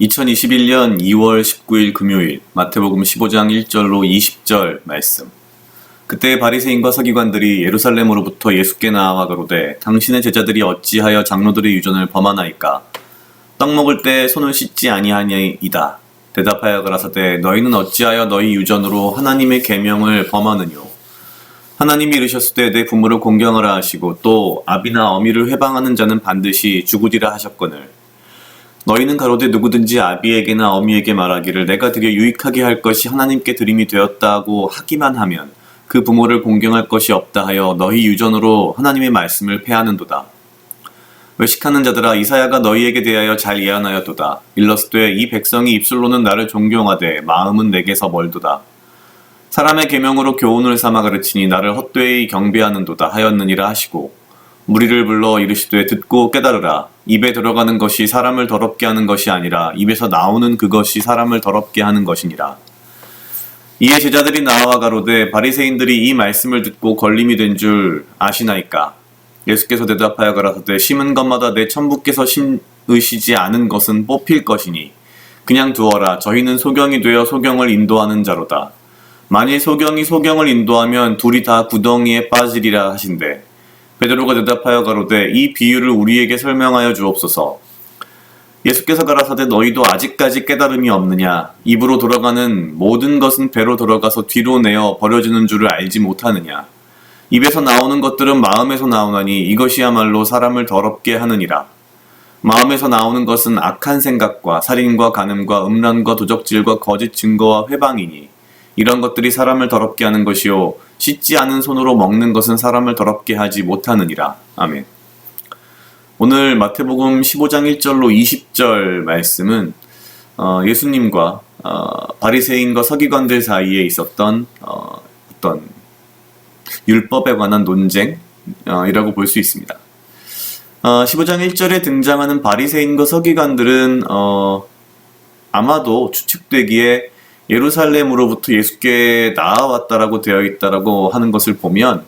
(2021년 2월 19일) 금요일 마태복음 15장 1절로 20절 말씀. 그때 바리새인과 서기관들이 예루살렘으로부터 예수께 나아와 가로되 당신의 제자들이 어찌하여 장로들의 유전을 범하나이까? 떡 먹을 때 손을 씻지 아니하니이다. 대답하여 가라사대 너희는 어찌하여 너희 유전으로 하나님의 계명을 범하느뇨? 하나님이 이르셨으되 내 부모를 공경하라 하시고 또 아비나 어미를 회방하는 자는 반드시 죽으리라 하셨거늘 너희는 가로되 누구든지 아비에게나 어미에게 말하기를 내가 드려 유익하게 할 것이 하나님께 드림이 되었다고 하기만 하면 그 부모를 공경할 것이 없다 하여 너희 유전으로 하나님의 말씀을 폐하는도다. 외식하는 자들아 이사야가 너희에게 대하여 잘 예언하였도다. 일러스되 이 백성이 입술로는 나를 존경하되 마음은 내게서 멀도다. 사람의 계명으로 교훈을 삼아 가르치니 나를 헛되이 경배하는도다 하였느니라 하시고 무리를 불러 이르시되 듣고 깨달으라. 입에 들어가는 것이 사람을 더럽게 하는 것이 아니라 입에서 나오는 그것이 사람을 더럽게 하는 것이니라. 이에 제자들이 나와 가로되 바리새인들이 이 말씀을 듣고 걸림이 된 줄 아시나이까? 예수께서 대답하여 가라사대 심은 것마다 내 천부께서 심으시지 않은 것은 뽑힐 것이니 그냥 두어라. 저희는 소경이 되어 소경을 인도하는 자로다. 만일 소경이 소경을 인도하면 둘이 다 구덩이에 빠지리라 하신대. 베드로가 대답하여 가로되 이 비유를 우리에게 설명하여 주옵소서. 예수께서 가라사대 너희도 아직까지 깨달음이 없느냐? 입으로 돌아가는 모든 것은 배로 들어가서 뒤로 내어 버려지는 줄을 알지 못하느냐? 입에서 나오는 것들은 마음에서 나오나니 이것이야말로 사람을 더럽게 하느니라. 마음에서 나오는 것은 악한 생각과 살인과 간음과 음란과 도적질과 거짓 증거와 회방이니 이런 것들이 사람을 더럽게 하는 것이요 씻지 않은 손으로 먹는 것은 사람을 더럽게 하지 못하느니라. 아멘. 오늘 마태복음 15장 1절로 20절 말씀은 예수님과 바리새인과 서기관들 사이에 있었던 어떤 율법에 관한 논쟁이라고 볼 수 있습니다. 15장 1절에 등장하는 바리새인과 서기관들은 아마도 추측되기에 예루살렘으로부터 예수께 나아왔다라고 되어 있다라고 하는 것을 보면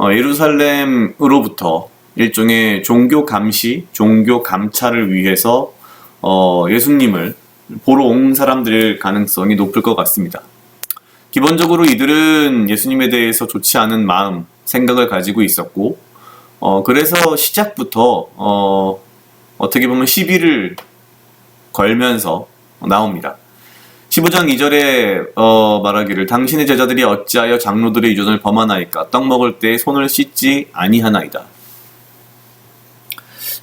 예루살렘으로부터 일종의 종교 감시, 종교 감찰을 위해서 예수님을 보러 온 사람들일 가능성이 높을 것 같습니다. 기본적으로 이들은 예수님에 대해서 좋지 않은 마음, 생각을 가지고 있었고 그래서 시작부터 어떻게 보면 시비를 걸면서 나옵니다. 15장 2절에 말하기를 당신의 제자들이 어찌하여 장로들의 유전을 범하나이까? 떡 먹을 때 손을 씻지 아니하나이다.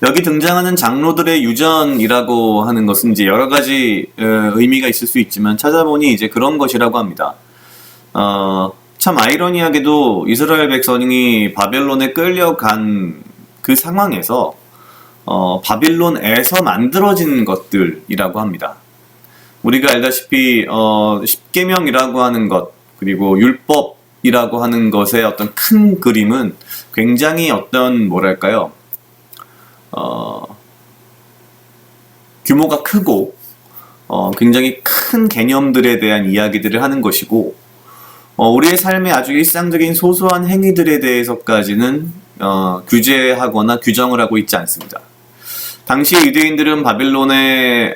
여기 등장하는 장로들의 유전이라고 하는 것은 이제 여러 가지 의미가 있을 수 있지만 찾아보니 이제 그런 것이라고 합니다. 참 아이러니하게도 이스라엘 백성이 바벨론에 끌려간 그 상황에서 바빌론에서 만들어진 것들이라고 합니다. 우리가 알다시피 십계명이라고 하는 것 그리고 율법이라고 하는 것의 어떤 큰 그림은 굉장히 어떤 뭐랄까요 규모가 크고 굉장히 큰 개념들에 대한 이야기들을 하는 것이고 우리의 삶의 아주 일상적인 소소한 행위들에 대해서까지는 규제하거나 규정을 하고 있지 않습니다. 당시 유대인들은 바빌론의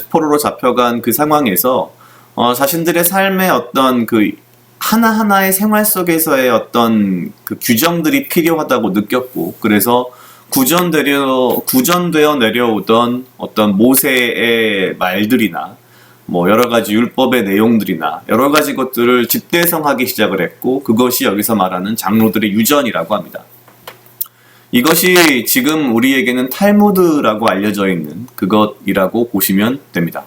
포로로 잡혀간 그 상황에서 자신들의 삶의 어떤 그 하나하나의 생활 속에서의 어떤 그 규정들이 필요하다고 느꼈고 그래서 구전되어 내려오던 어떤 모세의 말들이나 뭐 여러 가지 율법의 내용들이나 여러 가지 것들을 집대성하기 시작을 했고 그것이 여기서 말하는 장로들의 유전이라고 합니다. 이것이 지금 우리에게는 탈무드라고 알려져 있는 그것이라고 보시면 됩니다.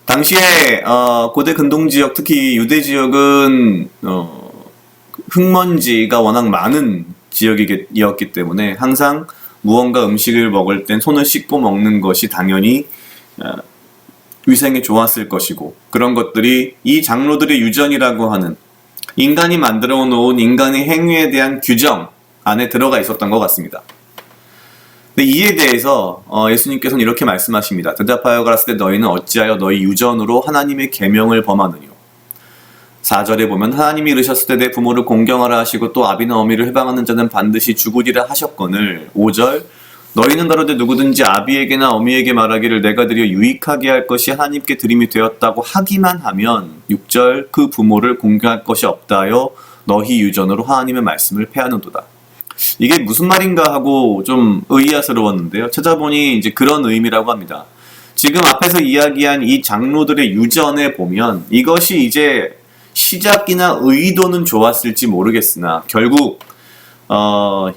당시에 고대 근동지역 특히 유대 지역은 흙먼지가 워낙 많은 지역이었기 때문에 항상 무언가 음식을 먹을 땐 손을 씻고 먹는 것이 당연히 위생에 좋았을 것이고 그런 것들이 이 장로들의 유전이라고 하는 인간이 만들어 놓은 인간의 행위에 대한 규정 안에 들어가 있었던 것 같습니다. 근데 이에 대해서 예수님께서는 이렇게 말씀하십니다. 대답하여 가라사대 너희는 어찌하여 너희 유전으로 하나님의 계명을 범하느뇨. 4절에 보면 하나님이 이르셨을 때 내 부모를 공경하라 하시고 또 아비나 어미를 해방하는 자는 반드시 죽으리라 하셨거늘. 5절 너희는 가로되 누구든지 아비에게나 어미에게 말하기를 내가 드려 유익하게 할 것이 하나님께 드림이 되었다고 하기만 하면 6절 그 부모를 공경할 것이 없다 하여 너희 유전으로 하나님의 말씀을 폐하는도다. 이게 무슨 말인가 하고 좀 의아스러웠는데요. 찾아보니 이제 그런 의미라고 합니다. 지금 앞에서 이야기한 이 장로들의 유전에 보면 이것이 이제 시작이나 의도는 좋았을지 모르겠으나 결국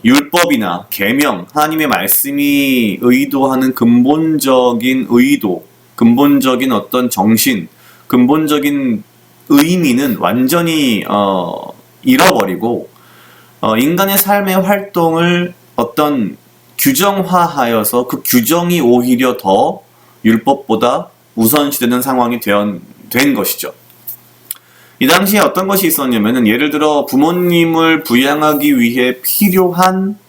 율법이나 계명, 하나님의 말씀이 의도하는 근본적인 의도, 근본적인 어떤 정신, 근본적인 의미는 완전히 잃어버리고 인간의 삶의 활동을 어떤 규정화하여서 그 규정이 오히려 더 율법보다 우선시되는 상황이 된 것이죠. 이 당시에 어떤 것이 있었냐면은 예를 들어 부모님을 부양하기 위해 필요한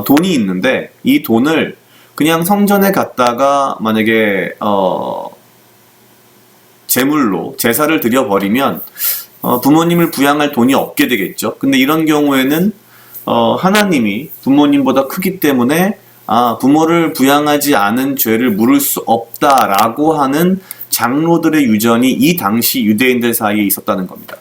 돈이 있는데 이 돈을 그냥 성전에 갔다가 만약에 제물로 제사를 드려버리면 부모님을 부양할 돈이 없게 되겠죠. 근데 이런 경우에는 하나님이 부모님보다 크기 때문에 부모를 부양하지 않은 죄를 물을 수 없다라고 하는 장로들의 유전이 이 당시 유대인들 사이에 있었다는 겁니다.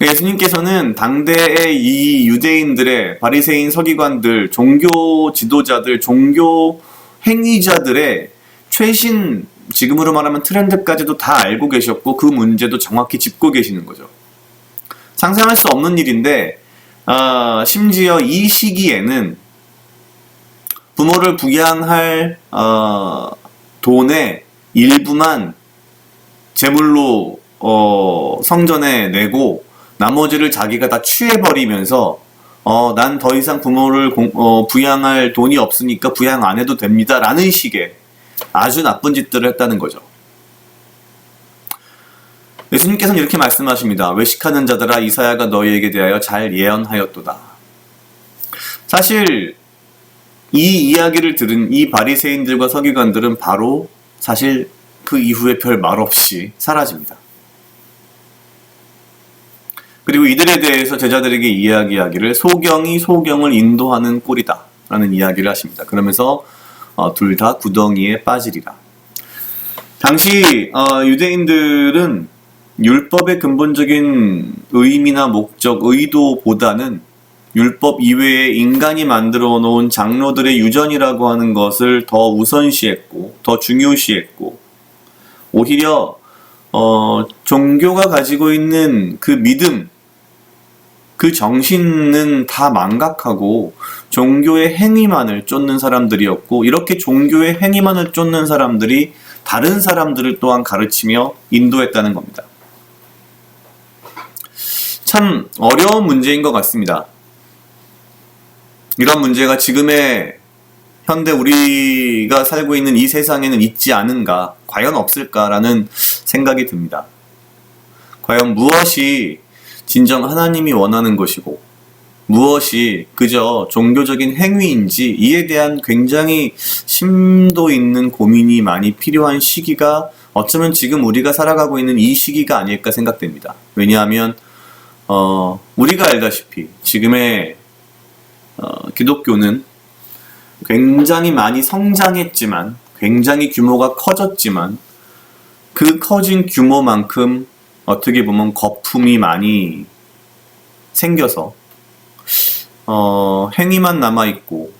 예수님께서는 당대의 이 유대인들의 바리새인 서기관들, 종교 지도자들, 종교 행위자들의 최신 지금으로 말하면 트렌드까지도 다 알고 계셨고 그 문제도 정확히 짚고 계시는 거죠. 상상할 수 없는 일인데 심지어 이 시기에는 부모를 부양할 돈의 일부만 제물로 성전에 내고 나머지를 자기가 다 취해버리면서 난 더 이상 부모를 부양할 돈이 없으니까 부양 안 해도 됩니다 라는 식의 아주 나쁜 짓들을 했다는 거죠. 예수님께서는 이렇게 말씀하십니다. 외식하는 자들아 이사야가 너희에게 대하여 잘 예언하였도다. 사실 이 이야기를 들은 이 바리새인들과 서기관들은 바로 사실 그 이후에 별 말 없이 사라집니다. 그리고 이들에 대해서 제자들에게 이야기하기를 소경이 소경을 인도하는 꼴이다 라는 이야기를 하십니다. 그러면서 둘 다 구덩이에 빠지리라. 당시 유대인들은 율법의 근본적인 의미나 목적, 의도보다는 율법 이외에 인간이 만들어 놓은 장로들의 유전이라고 하는 것을 더 우선시했고 더 중요시했고 오히려 종교가 가지고 있는 그 믿음, 그 정신은 다 망각하고 종교의 행위만을 쫓는 사람들이었고 이렇게 종교의 행위만을 쫓는 사람들이 다른 사람들을 또한 가르치며 인도했다는 겁니다. 참 어려운 문제인 것 같습니다. 이런 문제가 지금의 현대 우리가 살고 있는 이 세상에는 있지 않은가, 과연 없을까라는 생각이 듭니다. 과연 무엇이 진정 하나님이 원하는 것이고 무엇이 그저 종교적인 행위인지 이에 대한 굉장히 심도 있는 고민이 많이 필요한 시기가 어쩌면 지금 우리가 살아가고 있는 이 시기가 아닐까 생각됩니다. 왜냐하면 우리가 알다시피 지금의 기독교는 굉장히 많이 성장했지만 굉장히 규모가 커졌지만 그 커진 규모만큼 어떻게 보면 거품이 많이 생겨서 행위만 남아있고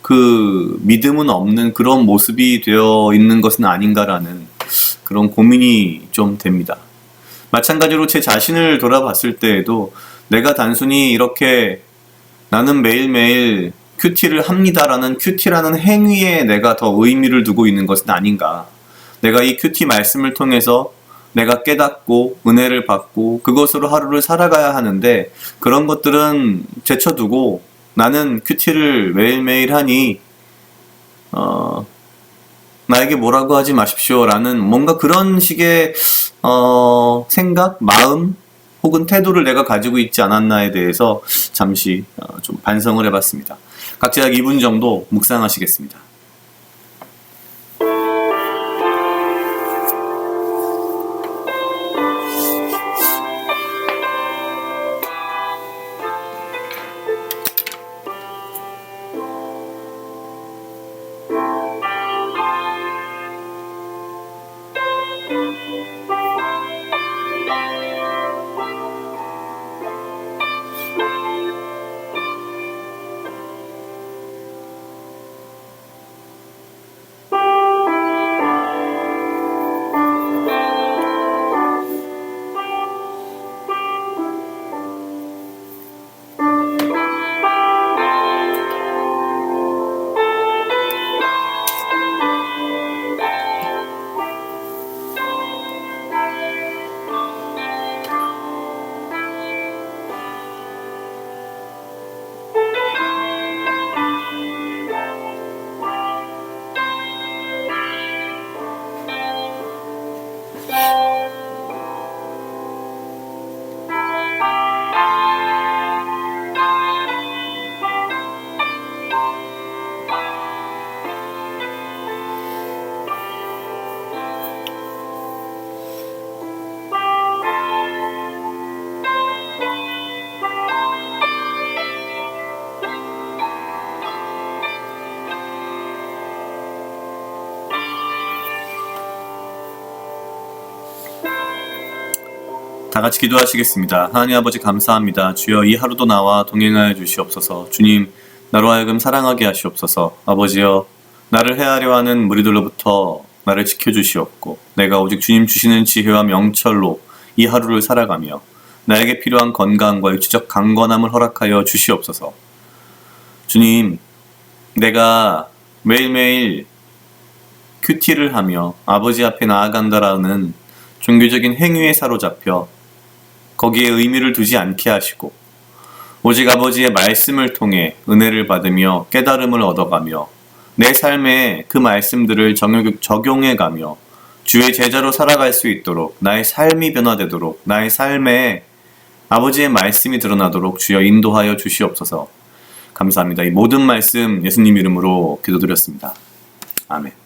그 믿음은 없는 그런 모습이 되어 있는 것은 아닌가라는 그런 고민이 좀 됩니다. 마찬가지로 제 자신을 돌아봤을 때에도 내가 단순히 이렇게 나는 매일매일 큐티를 합니다라는 큐티라는 행위에 내가 더 의미를 두고 있는 것은 아닌가. 내가 이 큐티 말씀을 통해서 내가 깨닫고 은혜를 받고 그것으로 하루를 살아가야 하는데 그런 것들은 제쳐두고 나는 큐티를 매일매일 하니 나에게 뭐라고 하지 마십시오 라는 뭔가 그런 식의 생각, 마음 혹은 태도를 내가 가지고 있지 않았나에 대해서 잠시 좀 반성을 해봤습니다. 각자 약 2분 정도 묵상하시겠습니다. 다 같이 기도하시겠습니다. 하나님 아버지 감사합니다. 주여 이 하루도 나와 동행하여 주시옵소서. 주님, 나로 하여금 사랑하게 하시옵소서. 아버지여, 나를 해하려 하는 무리들로부터 나를 지켜주시옵고 내가 오직 주님 주시는 지혜와 명철로 이 하루를 살아가며 나에게 필요한 건강과 육체적 강건함을 허락하여 주시옵소서. 주님, 내가 매일매일 큐티를 하며 아버지 앞에 나아간다라는 종교적인 행위에 사로잡혀 거기에 의미를 두지 않게 하시고 오직 아버지의 말씀을 통해 은혜를 받으며 깨달음을 얻어가며 내 삶에 그 말씀들을 적용해가며 주의 제자로 살아갈 수 있도록 나의 삶이 변화되도록 나의 삶에 아버지의 말씀이 드러나도록 주여 인도하여 주시옵소서. 감사합니다. 이 모든 말씀 예수님 이름으로 기도드렸습니다. 아멘.